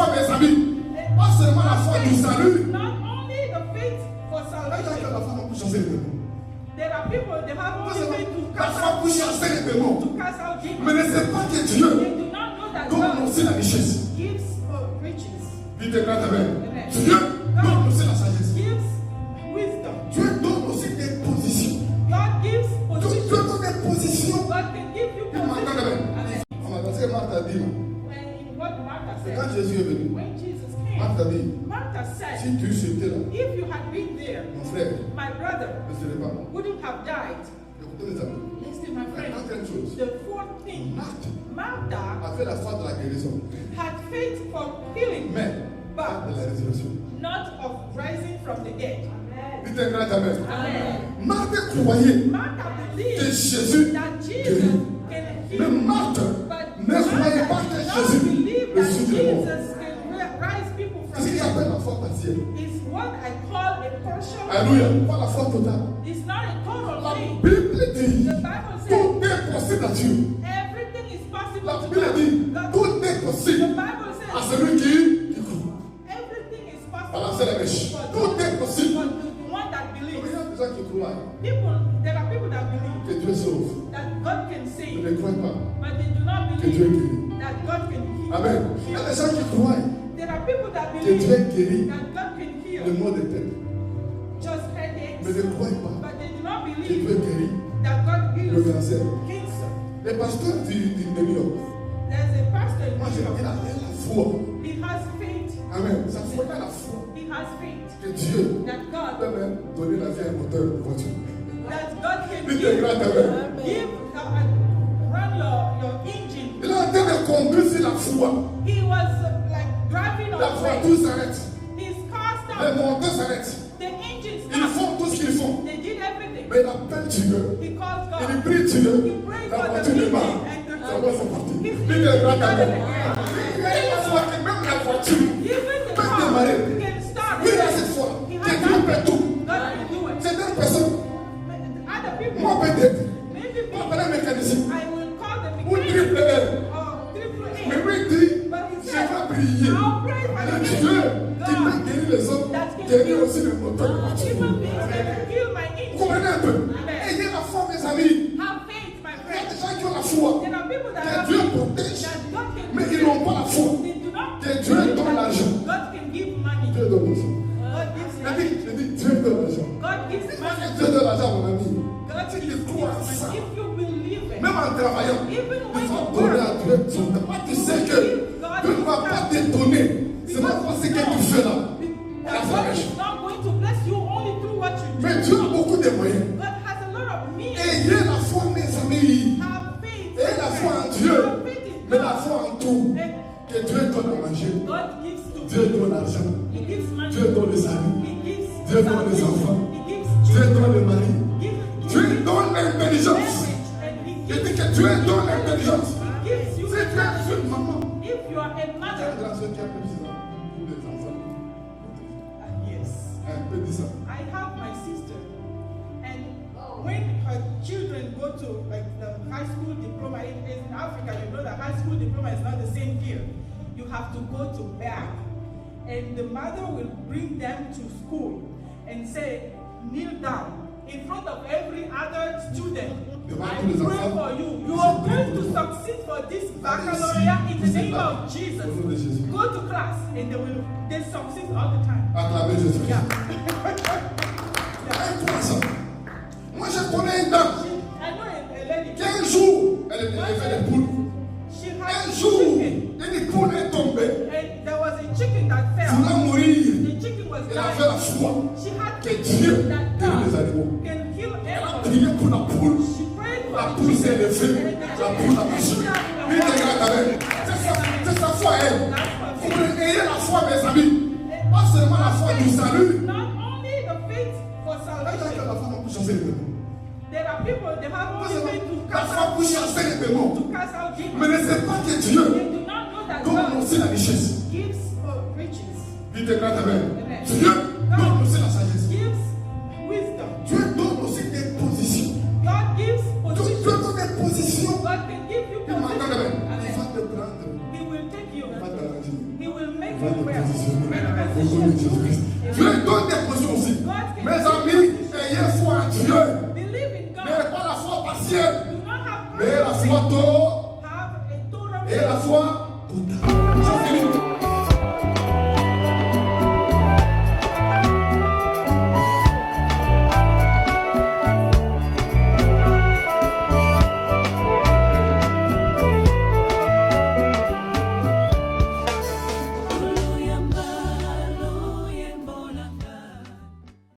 foi, mes amis. Pas seulement la foi du salut. Not only the faith for salvation. La foi pour chasser les démons. There are people, they have only faith to La cast foi out pour chasser les démons. to cast out demons. Mais ne sais pas que Dieu They do not know that donne aussi la God richesse. gives riches. Dites grand amen. Amen. Dieu donne aussi la sagesse. Gives wisdom. Dieu donne aussi des positions. God gives Dieu position. donne des positions. God can give you Et maintenant, position. amen. On a dansé Marthe a dit. When what Martha C'est quand said, Jésus est venu. when Jesus came, Marthe a dit. Martha said, Si tu étais là, if you had been there, mon frère my brother ne serait pas mort. wouldn't have died. Écoutez les amis. Listen, my La friend, quatrième chose. the fourth thing, Marthe Martha a fait la foi de la guérison. had faith for healing, Mais pas de but la résurrection. not of rising from the dead. Dites un grand amen. Amen. Marthe croyait Martha que believed Jésus that guérit. Jesus can Mais heal, Marthe but ne croyait pas Martha que did not Jésus believe that ressuscite les morts. Jesus can rise people C'est from ce qu'il dead. appelle la foi partielle. It's what I call a partial Alléluia. faith. Pas la foi totale. It's not a total La faith. Bible dit The Bible says tout est possible à Dieu. everything is possible La to Bible dit God. tout est The possible Bible à says celui qui croit. everything is possible Balancez la mèche. for Tout est possible. for the one that Il y believes. a des gens qui croient There are people that believe que Dieu sauve. that God can Ils save, ne croient pas but they do not que Dieu believe guérit. that God can heal. Amen. Il y a des gens qui croient There are people that que Dieu believe guérit that God can le heal mot de tête. just headaches, Mais ne croient pas but they do not que believe Dieu guérit that God le heals cancer. cancer. Les pasteurs de New York, There's a pastor in moi New j'ai York. dit la foi. He has faith. Amen. Sa foi est la foi He has faith que Dieu that God peut même donner la vie à un moteur de voiture. can Dites give, grand amen. run your engine. Il est en train de conduire sur la foi. He was like driving La on voiture faith. s'arrête. His car Les stopped. moteurs s'arrêtent. The engine Ils stopped. font tout ce qu'ils font. They did everything. Mais il appelle Dieu. He calls Il God. prie Dieu. He prayed La for the voiture engine démarre. and the Ça va sortir. He Dites grand amen. again. Il y a la foi que même la voiture Even the peut car démarrer. can start. Oui, il y a cette foi He que has Dieu that peut faith. tout. God can do it. C'est une personne. Other people, Moi peut-être. maybe Moi people, appelle un mécanicien. I will call the Ou mechanic triple L. or triple Mais A. lui il dit, But he je said, vais prier. I'll pray for Le the Dieu qui peut God guérir les hommes, that can guérir heal aussi le moteur de voiture. human beings that can heal my Vous engine. comprenez un peu? Ayez la foi, mes amis. Have faith, my Il y a friend. des gens qui ont la foi, There are people that que have Dieu faith protège, that God can mais ils n'ont pas la foi. They do not Que Dieu donne l'argent. God can give money. Dieu donne l'argent. God gives money. Je dis, Dieu donne l'argent. God gives money. Dieu donne l'argent, mon ami. God Si gives tu crois money. ça, If you believe it, même en travaillant, even tu when vas you donner work, à Dieu son temps. Moi, tu sais que Dieu ne va pas t'étonner. C'est pas parce que tu fais là. À la God flèche. is not going to bless you only through what you do. Mais Dieu a beaucoup de moyens. God has a lot of means. Ayez la foi, mes amis. Have faith. Ayez la foi en Dieu. Have faith in Mais la God. foi en tout. And Que Dieu donne à manger. God gives to Dieu donne l'argent. He gives money. Dieu donne les amis. He gives Dieu donne les enfants. He gives Dieu children. donne le mari. He Dieu gives donne l'intelligence. marriage and He Je gives dis que Dieu donne l'intelligence. gives you Si tu es une maman, if you are a tu as mother. une grande soeur qui a plus de pour les enfants. Yes. Un peu de ça. I have my sister, and when her children go to like the high school diploma in Africa, you know that high school diploma is not the same here. You have to go to back, and the mother will bring them to school and say, kneel down in front of every other student. I pray for you. You are going to succeed for this baccalaureate in the name of Jesus. Au nom de Jésus. Go to class, and they succeed all the time. Acclamez Jésus. Yeah. Un croissant. Moi, je connais une dame I know a lady. qui un jour, elle fait des poules. She Un had jour, chicken, une poule est tombée. and there was a chicken that Elle fell. va mourir. The chicken was Elle a fait la dying. foi She had que faith Dieu that guérit les God animaux. can heal Elle a animals. prié pour la poule. She prayed for La the poule s'est chicken, levée. and La poule a marché. Lui, regarde, c'est sa foi, elle. Vous pouvez ayez la foi, mes amis. Pas seulement la foi du salut. Not only the faith for La salvation. foi pour chasser les démons. There are people, they have only faith to La cast foi out, pour chasser les démons. to cast out demons. Mais ne sais pas que Dieu They do not know that donne God aussi la richesse. gives riches, Dites grand amen. Amen. Dieu donne aussi la sagesse. gives wisdom. Dieu donne aussi des positions. God gives Dieu position. donne des positions. God can give you Et maintenant, position. il va Amen. te prendre. He will take you. Il va t'arranger. He will make Va te somewhere. positionner au nom de Jésus-Christ. Dieu donne des positions aussi. Mes amis, ayez foi en Dieu. Believe in Mais God. pas la foi partielle. Do not have Mais la foi